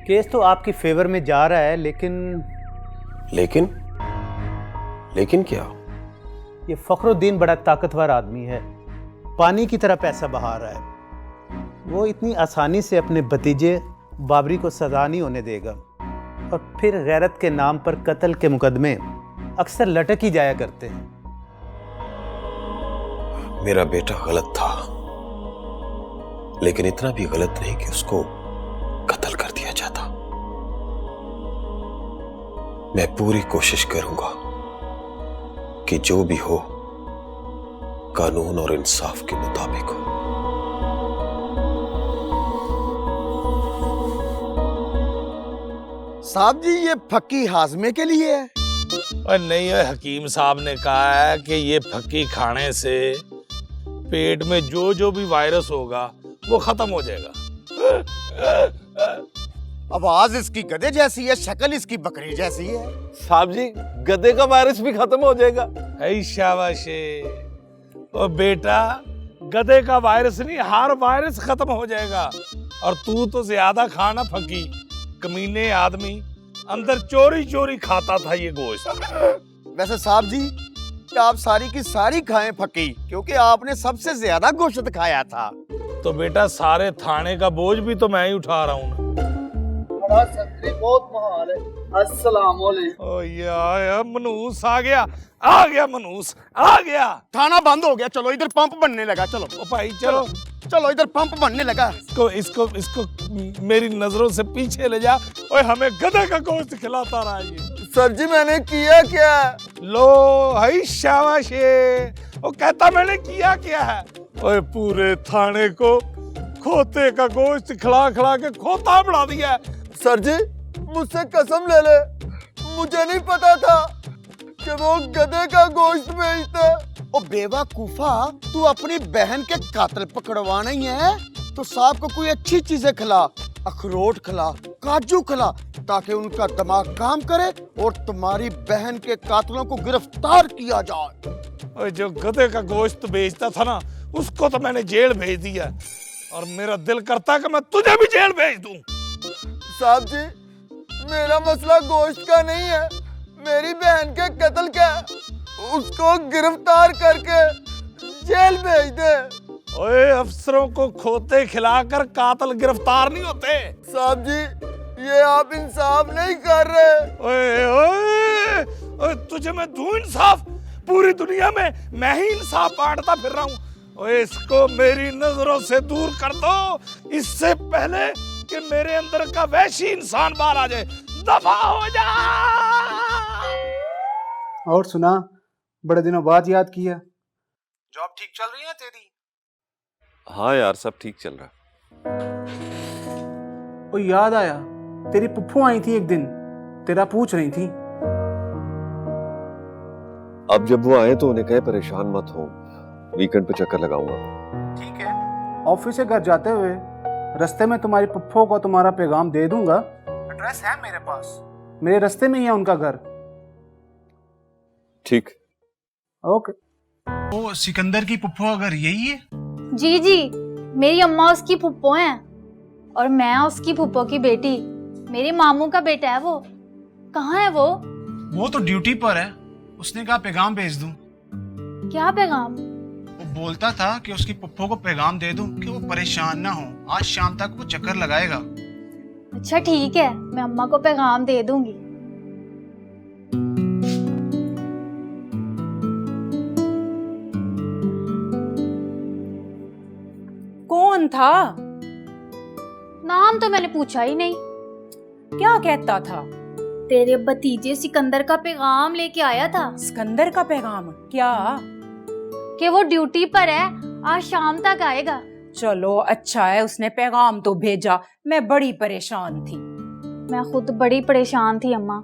Case तो आपकी favour में जा रहा है, लेकिन लेकिन क्या? ये फखरुद्दीन बड़ा ताकतवर आदमी है, पानी की तरह पैसा बहा रहा है। वो इतनी आसानी से अपने भतीजे बाबरी को सजा नहीं होने देगा। और फिर गैरत के नाम पर कत्ल के मुकदमे अक्सर लटक ही जाया करते हैं। मेरा बेटा गलत था, लेकिन इतना भी गलत नहीं कि उसको कत्ल कर दिया जाता। मैं पूरी कोशिश करूंगा कि जो भी हो कानून और इंसाफ के मुताबिक हो। साहब जी, ये फक्की हाजमे के लिए है? और नहीं है, हकीम साहब ने कहा है कि ये फक्की खाने से पेट में जो जो भी वायरस होगा वो खत्म हो जाएगा। आवाज इसकी गधे जैसी है, शक्ल इसकी बकरी जैसी है। साहब जी, गधे का वायरस भी खत्म हो जाएगा। ऐ शाबाशे। ओ बेटा, गधे का वायरस नहीं, हर वायरस खत्म हो जाएगा। और तू तो ज्यादा खाना फकी, कमीने आदमी, अंदर चोरी चोरी खाता था ये गोश्त। वैसे साहब जी, आप सारी की सारी खाएं फक्की, क्योंकि आपने सबसे ज्यादा गोश्त खाया था। तो बेटा, सारे थाने का बोझ भी तो मैं ही उठा रहा हूँ। बहुत महाल है। अस्सलाम वालेकुम। ओ यार, मनूस आ गया मनूस आ गया। थाना बंद हो गया, चलो इधर पंप बनने लगा। चलो ओ भाई, चलो चलो इधर पंप बनने लगा। इसको मेरी नजरों से पीछे ले जा। ओए, हमें गधे का गोश्त खिलाता रहा ये। सर जी, मैंने किया क्या? लो हई शाबाशे। वो कहता मैंने किया क्या है। ओए, पूरे थाने को खोते का गोश्त खिला खिला के खोता बढ़ा दिया है। सर जी, मुझसे कसम ले ले, मुझे नहीं पता था कि वो गधे का गोश्त बेचता। ओ बेवकूफा, तू अपनी बहन के कातिल पकड़वाना ही है तो साहब को कोई अच्छी चीजें खिला, अखरोट खिला, काजू खिला, ताकि उनका दिमाग काम करे और तुम्हारी बहन के कातिलों को गिरफ्तार किया जाए। ओए, जो गधे का गोश्त बेचता था ना, उसको तो मैंने जेल भेज दिया। और मेरा दिल करता है कि मैं तुझे भी जेल भेज दूं। साहब जी, मेरा मसला गोश्त का नहीं है, मेरी बहन के कत्ल का। उसको गिरफ्तार करके जेल भेज दे। ओए, अफसरों को खोते खिलाकर कातिल गिरफ्तार नहीं होते। साहब जी, ये आप इंसाफ नहीं कर रहे। ओए ओए ओए, तुझे मैं दूं इंसाफ? पूरी दुनिया में मैं ही इंसाफ बांटता फिर रहा हूँ। ओए, इसको मेरी नजरों से दूर कर दो, इससे पहले कि मेरे अंदर का वैसी इंसान बाहर आ जाए। दफा हो जा। और सुना, बड़े दिनों बाद याद किया। जॉब ठीक चल रही है तेरी? हाँ यार, सब ठीक चल रहा है। वो याद आया, तेरी पुप्पू आई थी एक दिन, तेरा पूछ रही थी। अब जब वो आए तो उन्हें कहे परेशान मत हो, वीकेंड पे चक्कर लगाऊंगा। ठीक है। ऑफिस से घर जाते हुए रास्ते में तुम्हारी पुप्पो को तुम्हारा पैगाम दे दूंगा। एड्रेस है मेरे पास, मेरे रास्ते में ही है उनका घर। ठीक। ओके। वो सिकंदर की पुप्पो अगर यही है? जी जी, मेरी अम्मा उसकी फुप्पो हैं और मैं उसकी फुप्पो की बेटी। मेरे मामू का बेटा है वो। कहाँ है वो? वो तो ड्यूटी पर है, उसने कहा पैगाम भेज दूं। क्या पैगाम? वो बोलता था कि उसकी पुप्पो को पैगाम दे दूं कि वो परेशान ना हो, आज शाम तक वो चक्कर लगाएगा। अच्छा ठीक है, मैं अम्मा को पैगाम दे दूंगी। कौन था? नाम तो मैंने पूछा ही नहीं। क्या कहता था? तेरे भतीजे सिकंदर का पैगाम लेके आया था। सिकंदर का पैगाम? क्या? कि वो ड्यूटी पर है, आज शाम तक आएगा। चलो अच्छा है, उसने पैगाम तो भेजा, मैं बड़ी परेशान थी। मैं खुद बड़ी परेशान थी अम्मा।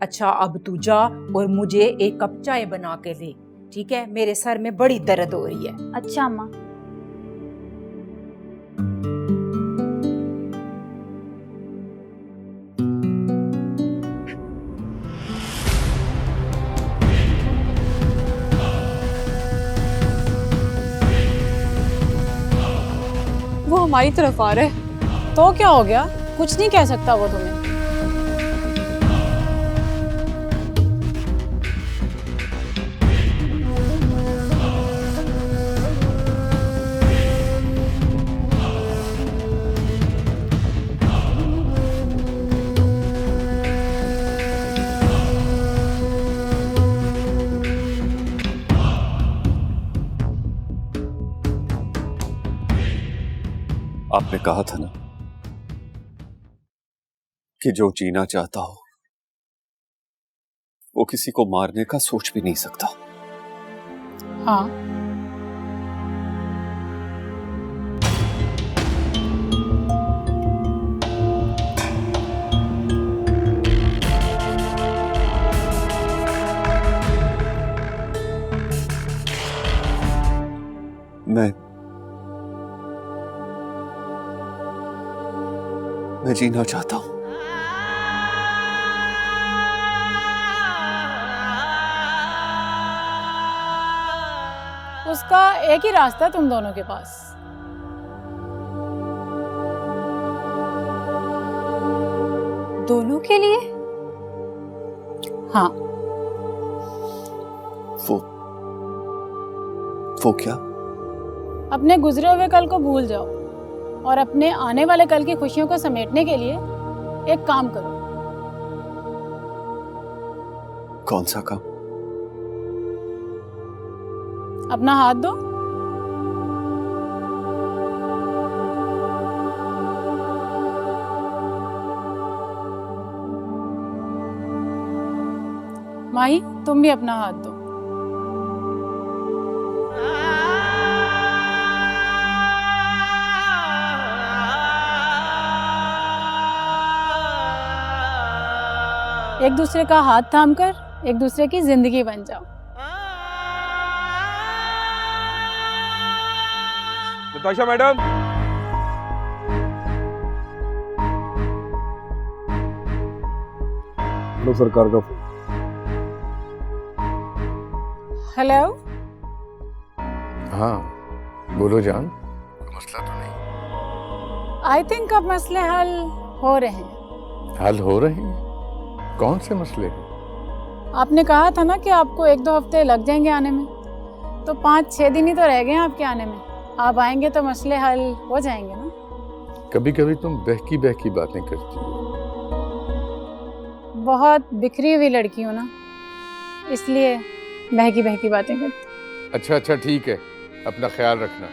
अच्छा, अब तू जा और मुझे एक कप चाय बना के दे, ठीक है? मेरे सर में बड़ी दर्द हो रही है। अच्छा अम्मा। वो हमारी तरफ आ रहे। तो क्या हो गया? कुछ नहीं कह सकता वो तुम्हें। आपने कहा था ना कि जो जीना चाहता हो वो किसी को मारने का सोच भी नहीं सकता। हाँ, मैं जीना चाहता हूं। उसका एक ही रास्ता तुम दोनों के पास। दोनों के लिए? हाँ, वो क्या? अपने गुजरे हुए कल को भूल जाओ और अपने आने वाले कल की खुशियों को समेटने के लिए एक काम करो। कौन सा काम? अपना हाथ दो। माही, तुम भी अपना हाथ दो। एक दूसरे का हाथ थामकर एक दूसरे की जिंदगी बन जाओ। नताशा मैडम, लो सरकार का फोन। हेलो। हाँ बोलो जान, कोई मसला तो नहीं? आई थिंक अब मसले हल हो रहे हैं। हल हो रहे हैं? कौन से मसले हैं? आपने कहा था ना कि आपको 1-2 हफ्ते लग जाएंगे आने में, तो 5-6 दिन ही तो रह गए हैं आपके आने में। आप आएंगे तो मसले हल हो जाएंगे ना। कभी कभी तुम बहकी बहकी बातें करती हो। बहुत बिखरी हुई लड़की हूँ ना, इसलिए बहकी बहकी बातें करती। अच्छा अच्छा ठीक है, अपना ख्याल रखना।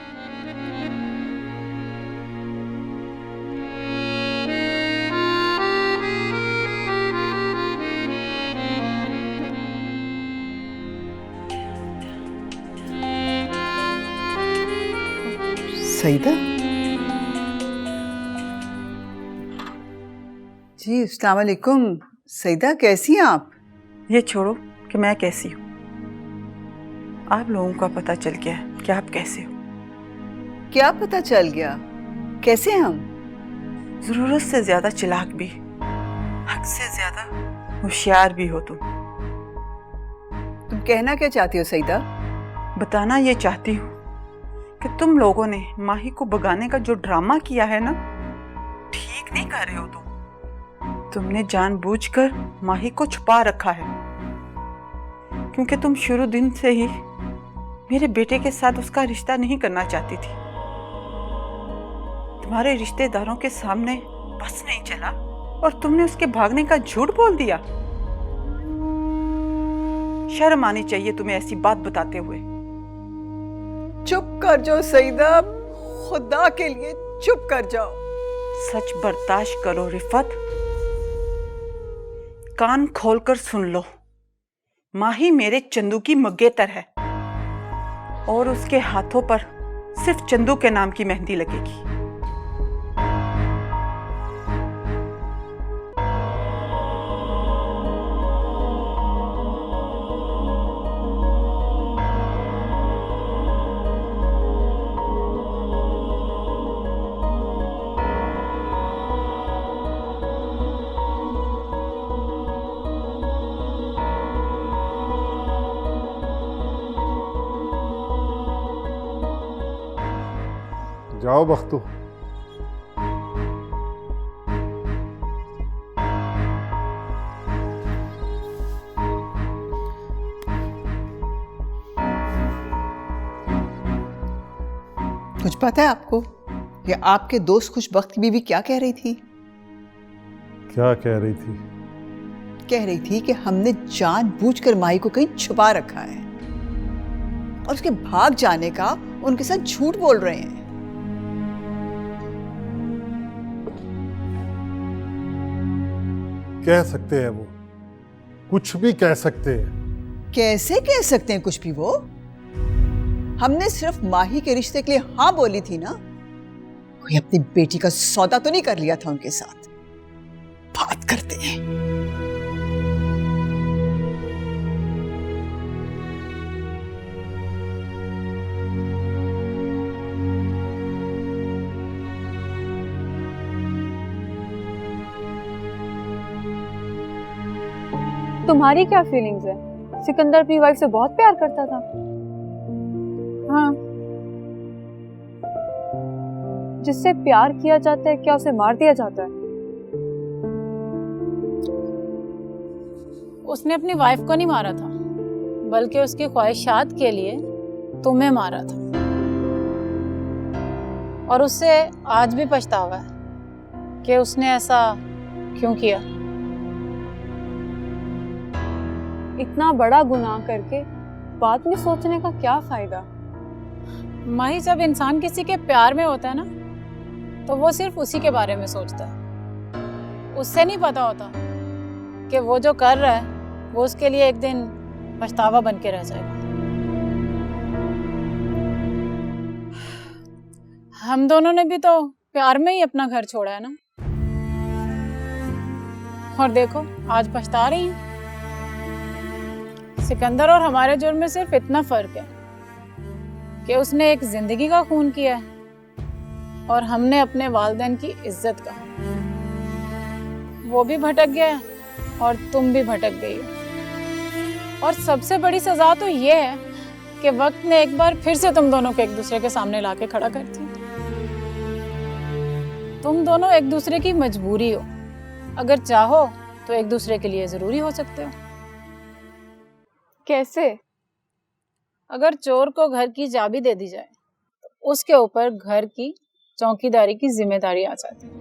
सईदा जी, अस्सलाम वालेकुम। सईदा कैसी हैं आप? ये छोड़ो कि मैं कैसी हूँ, आप लोगों का पता चल गया है कि आप कैसे हो। क्या पता चल गया? कैसे हम? जरूरत से ज्यादा चालाक भी, हक से ज्यादा होशियार भी हो तुम। कहना क्या चाहती हो सईदा? बताना ये चाहती हूँ कि तुम लोगों ने माही को भगाने का जो ड्रामा किया है ना, ठीक नहीं कर रहे हो तुम। तुमने जानबूझकर माही को छुपा रखा है, क्योंकि तुम शुरू दिन से ही मेरे बेटे के साथ उसका रिश्ता नहीं करना चाहती थी। तुम्हारे रिश्तेदारों के सामने बस नहीं चला और तुमने उसके भागने का झूठ बोल दिया। शर्म आनी चाहिए तुम्हें ऐसी बात बताते हुए। चुप कर जाओ सईदा, खुदा के लिए चुप कर जाओ। सच बर्दाश्त करो रिफत, कान खोलकर सुन लो। माही मेरे चंदू की मंगेतर है और उसके हाथों पर सिर्फ चंदू के नाम की मेहंदी लगेगी। जाओ बख्तू। कुछ पता है आपको कि आपके दोस्त खुशबख्त की बीवी क्या कह रही थी? क्या कह रही थी? कह रही थी कि हमने जानबूझकर माही को कहीं छुपा रखा है और उसके भाग जाने का उनके साथ झूठ बोल रहे हैं। कह सकते हैं वो, कुछ भी कह सकते हैं। कैसे कह सकते हैं कुछ भी वो? हमने सिर्फ माही के रिश्ते के लिए हाँ बोली थी ना, कोई अपनी बेटी का सौदा तो नहीं कर लिया था उनके साथ। बात करते हैं। तुम्हारी क्या फीलिंग्स है? सिकंदर अपनी वाइफ से बहुत प्यार करता था। हाँ, जिससे प्यार किया जाता है क्या उसे मार दिया जाता है? उसने अपनी वाइफ को नहीं मारा था, बल्कि उसकी ख्वाहिशात के लिए तुम्हें मारा था, और उससे आज भी पछतावा है कि उसने ऐसा क्यों किया। इतना बड़ा गुनाह करके बाद में सोचने का क्या फायदा? माही, जब इंसान किसी के प्यार में होता है ना, तो वो सिर्फ उसी के बारे में सोचता है। उससे नहीं पता होता कि वो जो कर रहा है वो उसके लिए एक दिन पछतावा बन के रह जाएगा। हम दोनों ने भी तो प्यार में ही अपना घर छोड़ा है ना, और देखो आज पछता रही हैं। सिकंदर और हमारे जुर्म में सिर्फ इतना फर्क है कि उसने एक जिंदगी का खून किया है और हमने अपने वालिदैन की इज्जत का। वो भी भटक गया है और तुम भी भटक गई हो। और सबसे बड़ी सजा तो ये है कि वक्त ने एक बार फिर से तुम दोनों को एक दूसरे के सामने लाके खड़ा कर दिया। तुम दोनों एक दूसरे की मजबूरी हो, अगर चाहो तो एक दूसरे के लिए जरूरी हो सकते हो। कैसे? अगर चोर को घर की चाबी दे दी जाए तो उसके ऊपर घर की चौकीदारी की जिम्मेदारी आ जाती है।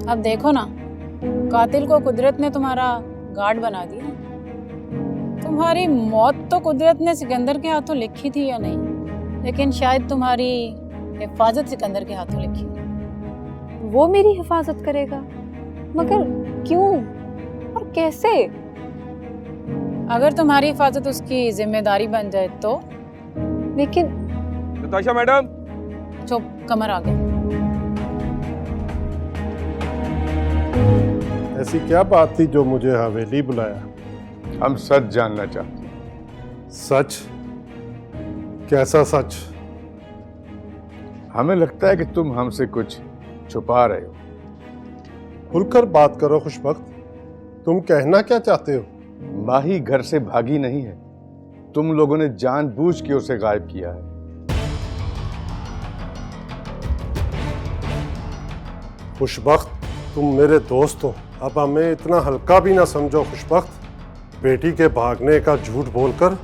अब देखो ना, कातिल को कुदरत ने तुम्हारा गार्ड बना दिया। तुम्हारी मौत तो कुदरत ने सिकंदर के हाथों लिखी थी या नहीं, लेकिन शायद तुम्हारी हिफाजत सिकंदर के हाथों लिखी। वो मेरी हिफाजत करेगा, मगर क्यों और कैसे? अगर तुम्हारी हिफाजत उसकी जिम्मेदारी बन जाए तो। लेकिन नताशा मैडम, चुप, कमर आ गया। ऐसी क्या बात थी जो मुझे हवेली बुलाया? हम सच जानना चाहते हैं। सच? कैसा सच? हमें लगता है कि तुम हमसे कुछ छुपा रहे हो। खुलकर बात करो खुशबख्त, तुम कहना क्या चाहते हो? माही घर से भागी नहीं है, तुम लोगों ने जानबूझ के उसे गायब किया है। खुशबख्त, तुम मेरे दोस्त हो, अब हमें इतना हल्का भी ना समझो खुशबख्त। बेटी के भागने का झूठ बोलकर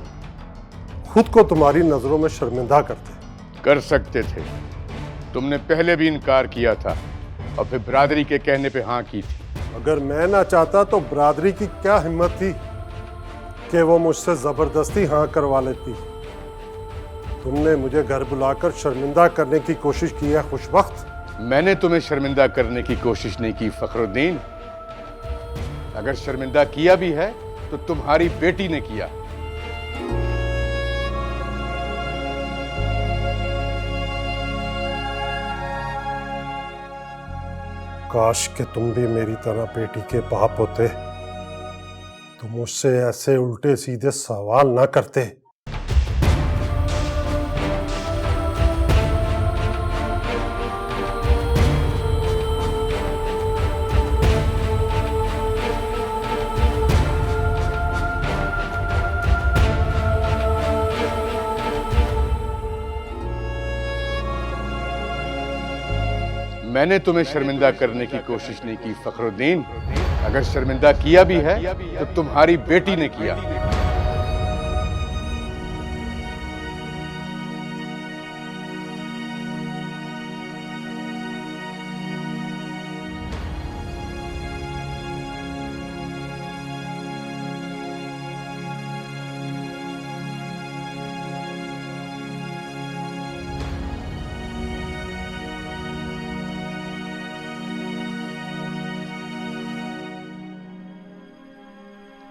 खुद को तुम्हारी नजरों में शर्मिंदा करते। कर सकते थे, तुमने पहले भी इनकार किया था और फिर बिरादरी के कहने पे हाँ की थी। अगर मैं ना चाहता तो बिरादरी की क्या हिम्मत थी कि वो मुझसे जबरदस्ती हाँ करवा लेती। तुमने मुझे घर बुलाकर शर्मिंदा करने की कोशिश की है खुशबख्त। मैंने तुम्हें शर्मिंदा करने की कोशिश नहीं की फखरुद्दीन। अगर शर्मिंदा किया भी है तो तुम्हारी बेटी ने किया। काश कि तुम भी मेरी तरह बेटी के बाप होते तो मुझसे ऐसे उल्टे सीधे सवाल ना करते। मैंने तुम्हें शर्मिंदा करने की कोशिश नहीं की फखरुद्दीन। अगर शर्मिंदा किया भी है तो तुम्हारी बेटी ने किया।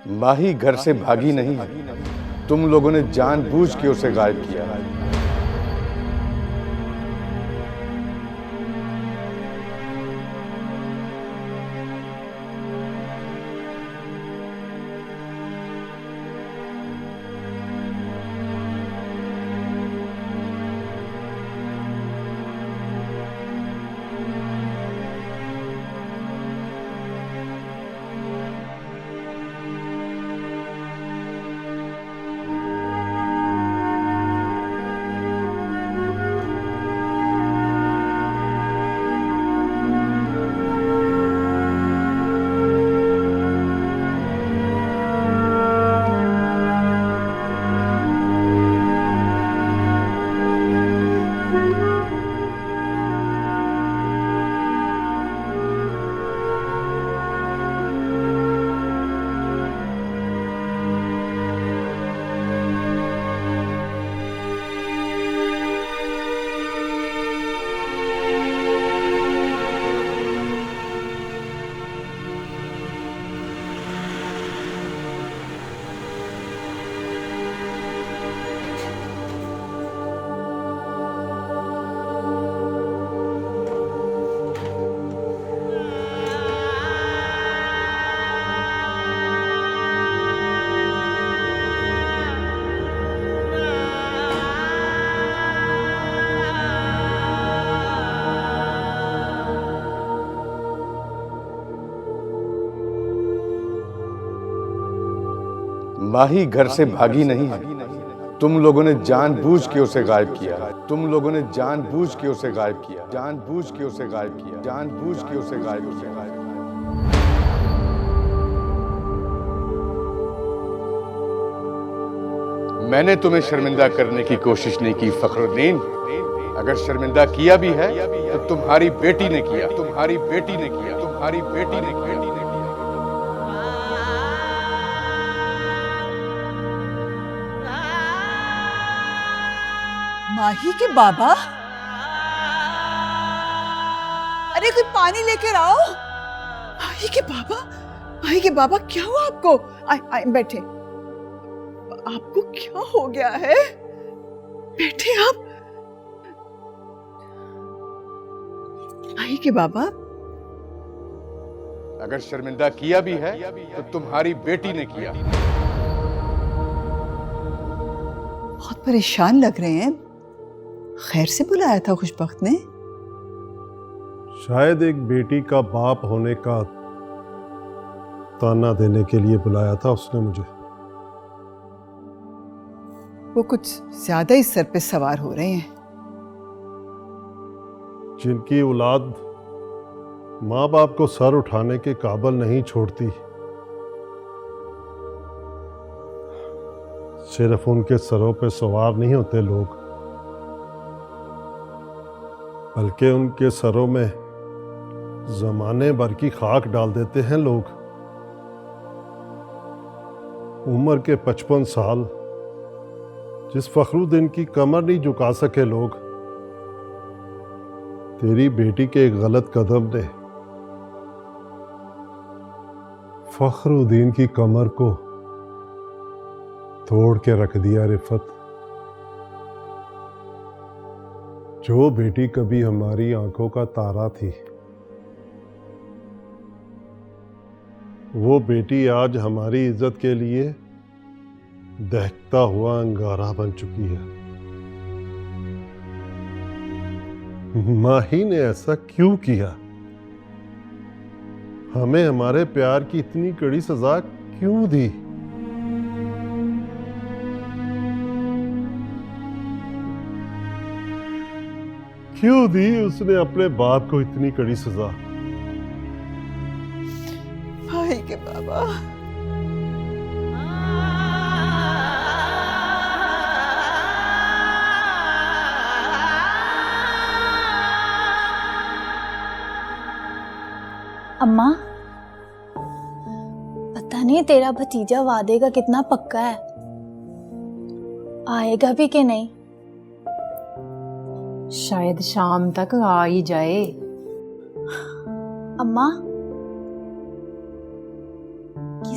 माही घर से भागी नहीं है, तुम लोगों ने जानबूझ के उसे गायब किया है। माही घर से भागी नहीं है, तुम लोगों ने जानबूझ के उसे गायब किया है। तुम लोगों ने जानबूझ के उसे गायब किया, जानबूझ के उसे गायब किया, जानबूझ के उसे गायब किया। मैंने तुम्हें शर्मिंदा करने की कोशिश नहीं की फखरुद्दीन। अगर शर्मिंदा किया भी है तो तुम्हारी बेटी ने किया, तुम्हारी बेटी ने किया, तुम्हारी बेटी ने किया। माही के बाबा, अरे कोई पानी लेकर आओ। माही के बाबा, माही के बाबा, क्या हुआ आपको? आए बैठे। आपको क्या हो गया है? बैठे आप। माही के बाबा, अगर शर्मिंदा किया भी है तो तुम्हारी बेटी ने किया। बहुत परेशान लग रहे हैं। खैर से बुलाया था खुशबख्त ने? शायद एक बेटी का बाप होने का ताना देने के लिए बुलाया था उसने मुझे। वो कुछ ज्यादा ही सर पे सवार हो रहे हैं। जिनकी औलाद माँ बाप को सर उठाने के काबिल नहीं छोड़ती, सिर्फ उनके सरों पे सवार नहीं होते लोग, बल्कि उनके सरों में जमाने भर की खाक डाल देते हैं लोग। उम्र के 55 साल जिस फखरुद्दीन की कमर नहीं झुका सके लोग, तेरी बेटी के एक गलत कदम ने फखरुद्दीन की कमर को तोड़ के रख दिया। रिफत, जो बेटी कभी हमारी आंखों का तारा थी, वो बेटी आज हमारी इज्जत के लिए दहकता हुआ अंगारा बन चुकी है। माही ने ऐसा क्यों किया? हमें हमारे प्यार की इतनी कड़ी सजा क्यों दी? क्यों दी उसने अपने बाप को इतनी कड़ी सजा? भाई के बाबा, अम्मा, पता नहीं तेरा भतीजा वादे का कितना पक्का है, आएगा भी कि नहीं। शायद शाम तक आ ही जाए। अम्मा,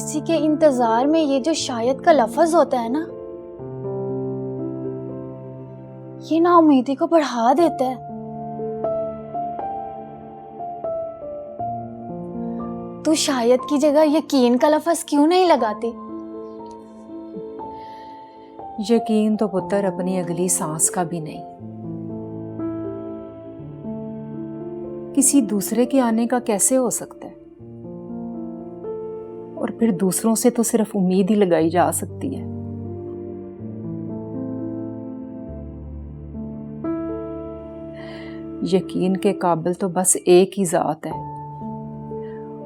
किसी के इंतजार में ये जो शायद का लफ्ज होता है ना, ये नाउमीदी को बढ़ा देता है। तू शायद की जगह यकीन का लफ्ज क्यों नहीं लगाती? यकीन तो पुत्र अपनी अगली सांस का भी नहीं, किसी दूसरे के आने का कैसे हो सकता है? और फिर दूसरों से तो सिर्फ उम्मीद ही लगाई जा सकती है। यकीन के काबिल तो बस एक ही जात है,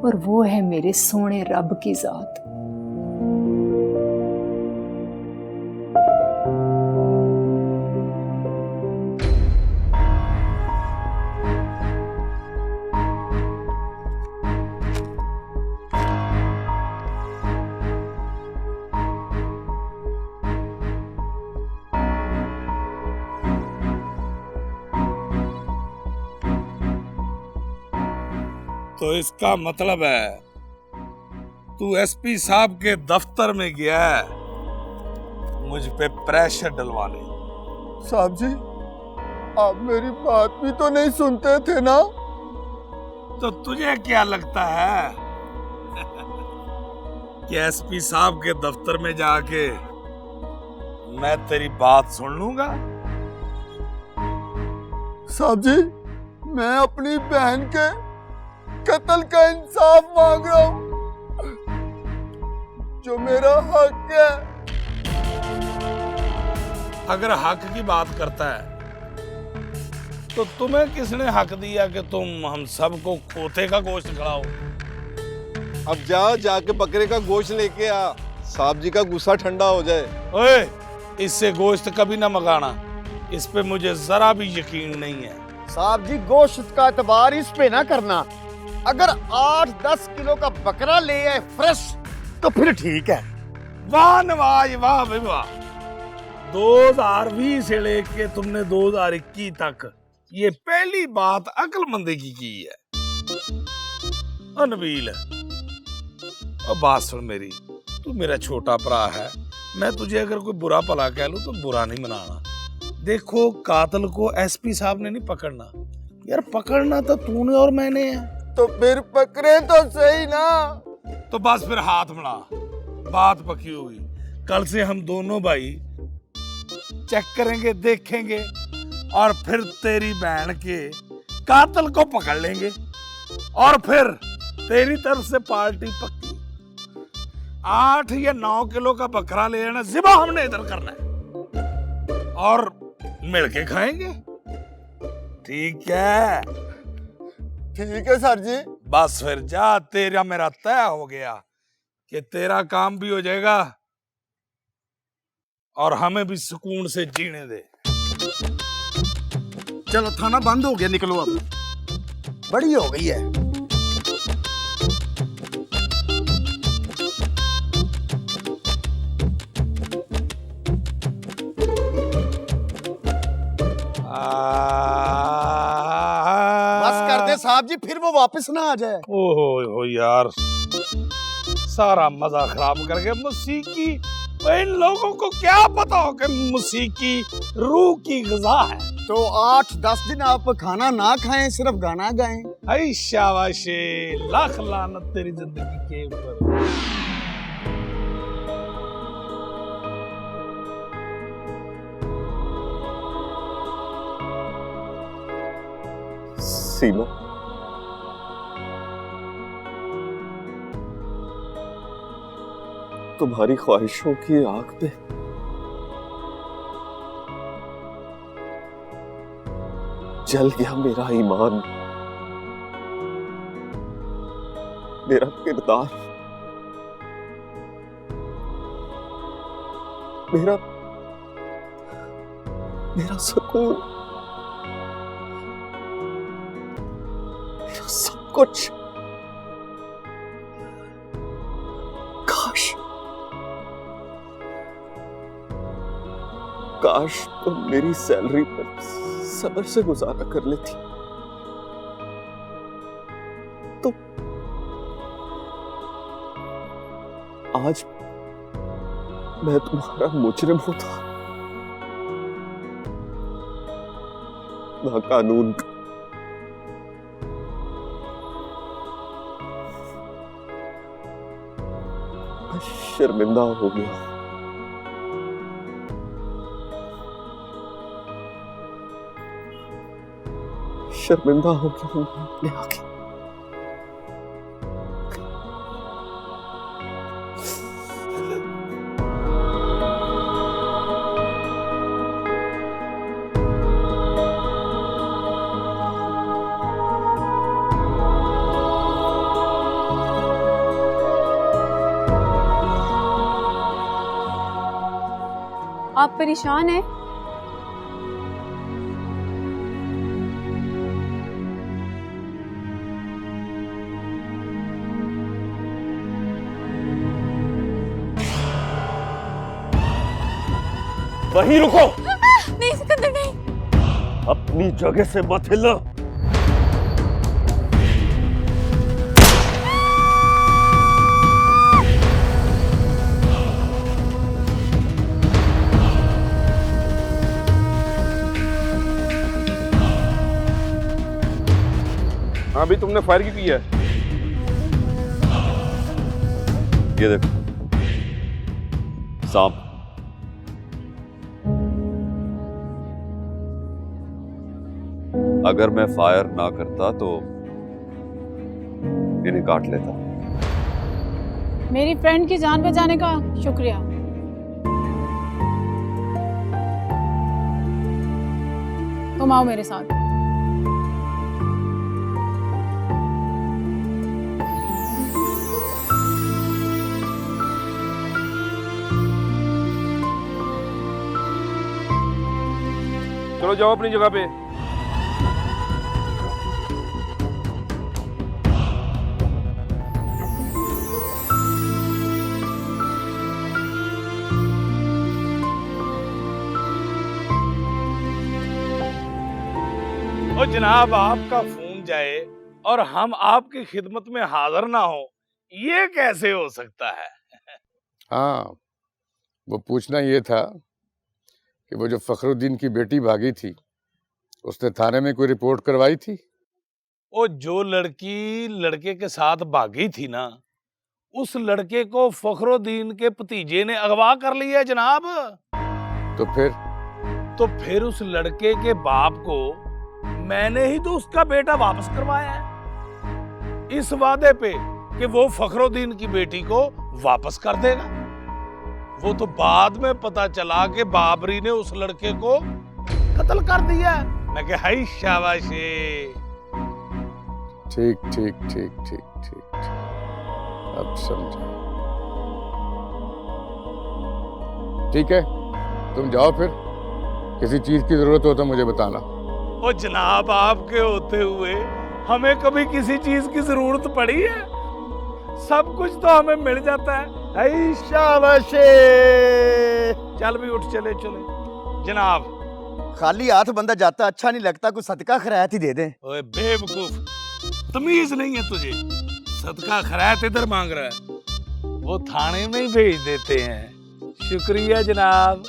और वो है मेरे सोने रब की जात। तो इसका मतलब है तू एसपी साहब के दफ्तर में गया है मुझ पे प्रेशर डलवाने। साहब जी, आप मेरी बात भी तो नहीं सुनते थे ना? तो तुझे क्या लगता है कि एसपी साहब के दफ्तर में जाके मैं तेरी बात सुन लूंगा? साहब जी, मैं अपनी बहन के कत्ल का इंसाफ मांग रहा हूं, जो मेरा हक है। अगर हक की बात करता है तो तुम्हें किसने हक दिया कि तुम हम सबको खोते का गोश्त खिलाओ? अब जाके बकरे का गोश्त लेके आ, साहब जी का गुस्सा ठंडा हो जाए। ओए, इससे गोश्त कभी ना मंगाना, इस पे मुझे जरा भी यकीन नहीं है। साहब जी, गोश्त का एतबार इस पे ना करना। अगर 8-10 किलो का बकरा ले आए फ्रेश तो फिर ठीक है। वाह नवाज, वाह भाई वाह। 2020 से लेके तुमने 2021 तक ये पहली बात अक्लमंदी की है। नबील, अब बात सुन मेरी, तू मेरा छोटा भरा है, मैं तुझे अगर कोई बुरा भला कह लूं तो बुरा नहीं मनाना। देखो, कातिल को एसपी साहब ने नहीं पकड़ना यार, पकड़ना तो तूने और मैंने है। तो फिर पकड़े तो सही ना। तो बस फिर हाथ मिला, बात पकी होगी। कल से हम दोनों भाई चेक करेंगे, देखेंगे, और फिर तेरी बहन के कातिल को पकड़ लेंगे, और फिर तेरी तरफ से पार्टी पक्की। 8 या 9 किलो का बकरा ले आना, ज़िबा हमने इधर करना है, और मिलके खाएंगे। ठीक है? ठीक है सर जी। बस फिर जा, तेरा मेरा तय हो गया कि तेरा काम भी हो जाएगा और हमें भी सुकून से जीने दे। चलो, थाना बंद हो गया, निकलो अब। बड़ी हो गई है। साहब जी, फिर वो वापस ना आ जाए। ओहो यार, सारा मजा खराब करके मौसीकी। इन लोगों को क्या पता हो कि मौसीकी रूह की ग़िज़ा है। तो 8-10 दिन आप खाना ना खाएं, सिर्फ गाना गाएं। ऐ शाबाशे, लाख लानत तेरी जिंदगी के ऊपर। सीमा, तुम्हारी ख्वाहिशों की आग पे जल गया मेरा ईमान, मेरा किरदार, मेरा सुकून, मेरा सब कुछ। काश तुम मेरी सैलरी पर सब्र से गुजारा कर लेती, आज मैं तुम्हारा मुजरिम होता, ना कानून का। मैं शर्मिंदा हो गया। शर्मिंदा हो गया हूं मैं अपने आगे। आप परेशान हैं? वहीं रुको, नहीं सिकंदर नहीं। अपनी जगह से मत हिलो। हाँ भी तुमने फायर क्यों किया? ये देखो सांप। अगर मैं फायर ना करता तो इन्हें काट लेता। मेरी फ्रेंड की जान बचाने का शुक्रिया। तुम आओ मेरे साथ। चलो जाओ अपनी जगह पे। और जनाब आपका फोन जाए और हम आपकी खिदमत में हाजिर ना हो, ये कैसे हो सकता है? हाँ, वो पूछना ये था कि वो जो फखरुद्दीन की बेटी भागी थी, उसने थाने में कोई रिपोर्ट करवाई थी? वो जो लड़की लड़के के साथ भागी थी ना, उस लड़के को फखरुद्दीन के भतीजे ने अगवा कर लिया है जनाब। तो फिर उस लड़के के बाप को मैंने ही तो उसका बेटा वापस करवाया है, इस वादे पे कि वो फखरुद्दीन की बेटी को वापस कर देगा। वो तो बाद में पता चला कि बाबरी ने उस लड़के को कत्ल कर दिया। मैं कहा हाय शाबाशी। ठीक ठीक ठीक ठीक ठीक, अब समझा। ठीक है, तुम जाओ फिर, किसी चीज की जरूरत हो तो मुझे बताना। ओ जनाब आपके होते हुए हमें कभी किसी चीज की जरूरत पड़ी है? सब कुछ तो हमें मिल जाता है। हाय शाबाशी। चल भी उठ, चले चले जनाब। खाली हाथ बंदा जाता अच्छा नहीं लगता, कुछ सदका खैरात ही दे दे। ओए बेवकूफ, तमीज नहीं है तुझे? सदका खैरात इधर मांग रहा है, वो थाने में ही भेज देते हैं। शुक्रिया जनाब।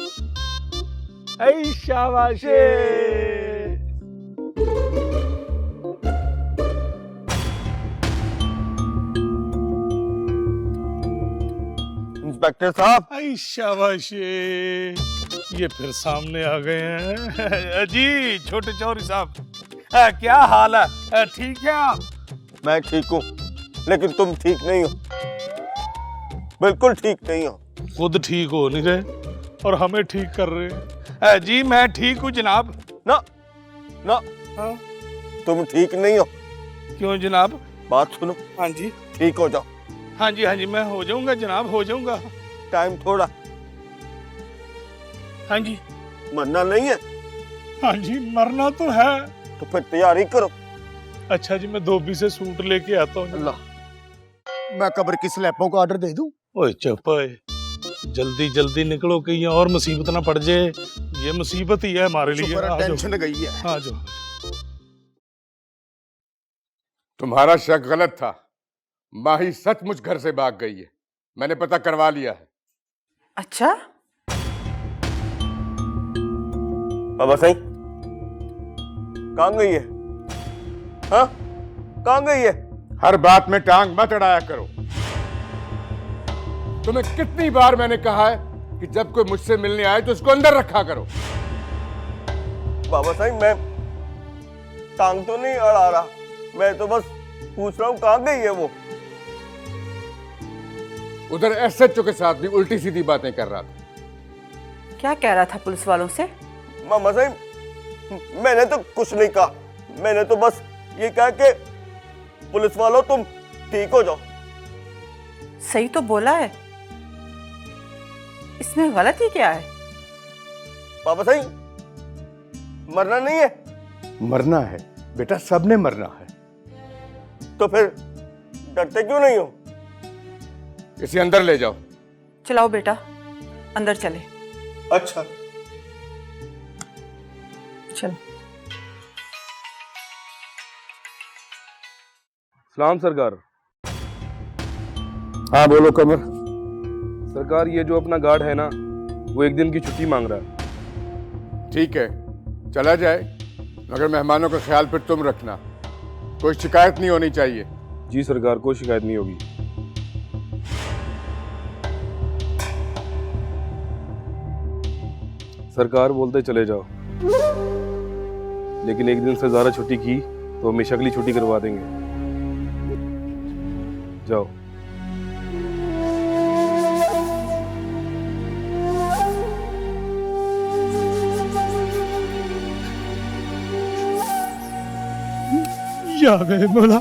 हाय शाबाशी। इंस्पेक्टर साहब। आई शाबाशी, ये फिर सामने आ गए हैं। जी छोटे चौधरी साहब, क्या हाल है? ठीक है आप? मैं ठीक हूँ, लेकिन तुम ठीक नहीं हो, बिल्कुल ठीक नहीं हो। खुद ठीक हो नहीं रहे और हमें ठीक कर रहे हैं। जी मैं ठीक हूँ जनाब। ना ना, तुम ठीक नहीं हो। क्यों जनाब? बात सुनो। हाँ जी। ठीक हो जाओ। हाँ जी मैं हो जाऊंगा जनाब, हो जाऊंगा। टाइम थोड़ा। हाँ जी। मरना नहीं है? हाँ जी मरना तो है। तो फिर तैयारी करो। अच्छा जी, मैं धोबी से सूट लेके आता हूँ। अल्लाह, मैं कब्र की स्लैबों को ऑर्डर दे दूं? ओए चुप ओए, जल्दी जल्दी निकलो कि ये और मुसीबत ना पड़ जाए। ये मुसीबत ही है हमारे लिए। टेंशन गई है। हाँ जो तुम्हारा शक गलत था, माही सचमुच घर से भाग गई है। मैंने पता करवा लिया है। अच्छा, बाबा सही कहाँ गई है? हाँ, कहाँ गई है? हर बात में टांग मत अड़ाया करो। तुम्हें कितनी बार मैंने कहा है कि जब कोई मुझसे मिलने आए तो उसको अंदर रखा करो। बाबा साहब मैं टांग तो नहीं अड़ा रहा, मैं तो बस पूछ रहा हूँ कहाँ गई है वो। उधर एसएचओ के साथ भी उल्टी सीधी बातें कर रहा था। क्या कह रहा था पुलिस वालों से? मामा साहब मैंने तो कुछ नहीं कहा, मैंने तो बस ये कहा कि पुलिस वालों तुम ठीक हो जाओ। सही तो बोला है, इसमें गलती क्या है? बाबा साहब मरना नहीं है? मरना है बेटा, सबने मरना है। तो फिर डरते क्यों नहीं हो? इसे अंदर ले जाओ। चलाओ बेटा, अंदर चले। अच्छा चलो। सलाम सरकार। हाँ बोलो कमर। सरकार ये जो अपना गार्ड है ना, वो एक दिन की छुट्टी मांग रहा है। ठीक है, चला जाए, मगर मेहमानों का ख्याल फिर तुम रखना। कोई शिकायत नहीं होनी चाहिए। जी सरकार, कोई शिकायत नहीं होगी। सरकार बोलते चले जाओ, लेकिन एक दिन से ज्यादा छुट्टी की तो हमेशा के लिए छुट्टी करवा देंगे। जाओ। या मेरे मौला,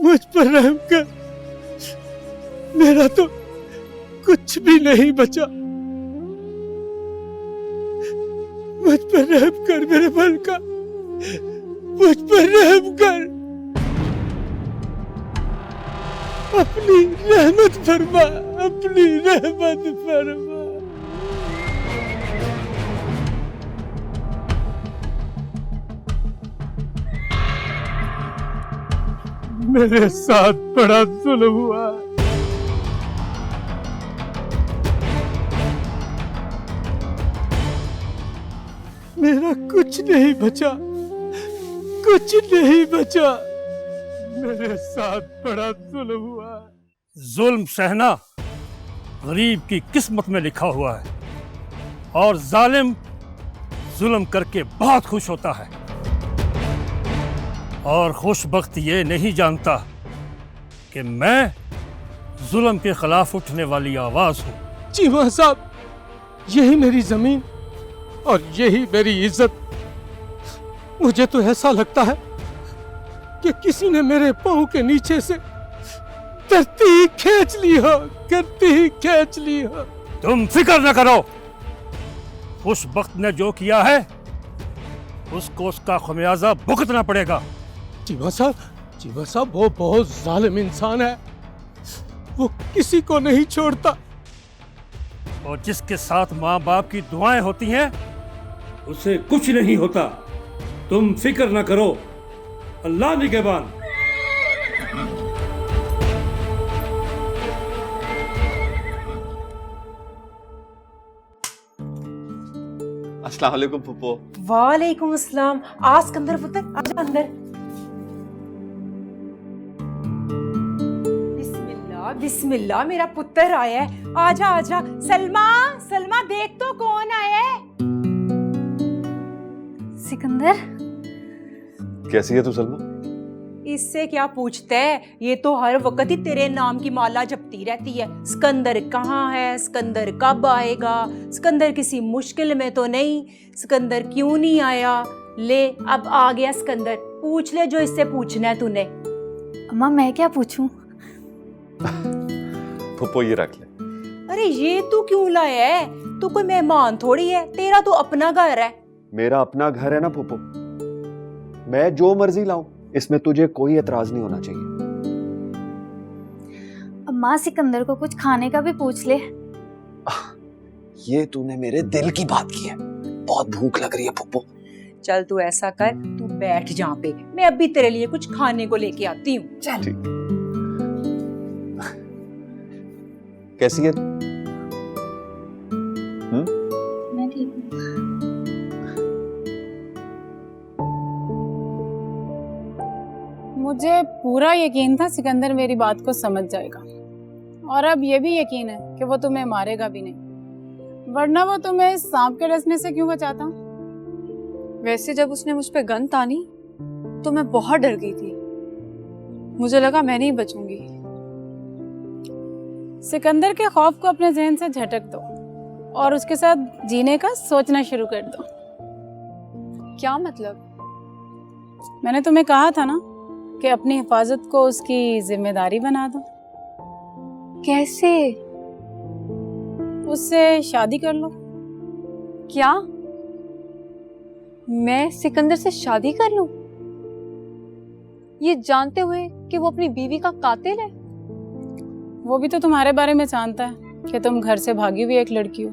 मुझ पर रहम कर, मेरा तो कुछ भी नहीं बचा। मुझ पर रहम कर मेरे बल का, मुझ पर रहम कर, अपनी रहमत फरमा, अपनी रहमत फरमा। मेरे साथ बड़ा जुल्म हुआ। मेरा कुछ नहीं बचा, कुछ नहीं बचा। मेरे साथ बड़ा जुल्म हुआ। जुल्म सहना गरीब की किस्मत में लिखा हुआ है, और जालिम जुल्म करके बहुत खुश होता है, और खुशबख्त ये नहीं जानता कि मैं जुल्म के खिलाफ उठने वाली आवाज हूं। जी वहाँ साहब, यही मेरी जमीन और यही मेरी इज्जत। मुझे तो ऐसा लगता है कि किसी ने मेरे पांव के नीचे से धरती ही खींच ली हो, धरती ही खींच ली हो। तुम फिक्र न करो, उस वक्त ने जो किया है उसको उसका खमियाजा भुगतना पड़ेगा। जीवा साहब वो बहुत जालिम इंसान है, वो किसी को नहीं छोड़ता। और जिसके साथ माँ बाप की दुआएं होती हैं उसे कुछ नहीं होता। तुम फिक्र न करो, अल्लाह निगहबान। अस्सलाम वालेकुम फुप्पो। वालेकुम अस्सलाम। आ सिकंदर पुत्र, आजा अंदर। बिस्मिल्लाह बिस्मिल्लाह, मेरा पुत्र आया है। आजा आजा। सलमा सलमा, देख तो कौन आया है। सिकंदर, कैसी है तू सलमा? इससे क्या पूछते है, ये तो हर वक्त ही तेरे नाम की माला जपती रहती है। सिकंदर कहाँ है, सिकंदर कब आएगा, सिकंदर किसी मुश्किल में तो नहीं, सिकंदर क्यों नहीं आया। ले अब आ गया सिकंदर, पूछ ले जो इससे पूछना है तूने। अम्मा मैं क्या पूछूं? फुप्पो ये रख ले। अरे ये तू क्यों लाया है, तू कोई मेहमान थोड़ी है, तेरा तो अपना घर है। मेरा अपना घर है ना फुप्पो, मैं जो मर्जी लाऊं, इसमें तुझे कोई एतराज नहीं होना चाहिए। अम्मा सिकंदर को कुछ खाने का भी पूछ ले। ये तूने मेरे दिल की बात की है, बहुत भूख लग रही है फुप्पो। चल तू ऐसा कर, तू बैठ जहाँ पे, मैं अभी तेरे लिए कुछ खाने को लेके आती हूँ। चल। कैसी है? मैं ठीक हूँ। मुझे पूरा यकीन था सिकंदर मेरी बात को समझ जाएगा, और अब ये भी यकीन है कि वो तुम्हें मारेगा भी नहीं, वरना वो तुम्हें सांप के डसने से क्यों बचाता। वैसे जब उसने मुझ पे गन तानी तो मैं बहुत डर गई थी, मुझे लगा मैं नहीं बचूंगी। सिकंदर के खौफ को अपने जहन से झटक दो और उसके साथ जीने का सोचना शुरू कर दो। क्या मतलब? मैंने तुम्हें कहा था ना कि अपनी हिफाजत को उसकी जिम्मेदारी बना दो। कैसे? उससे शादी कर लो। क्या मैं सिकंदर से शादी कर लूं, ये जानते हुए कि वो अपनी बीवी का कातिल है? वो भी तो तुम्हारे बारे में जानता है कि तुम घर से भागी हुई एक लड़की हो।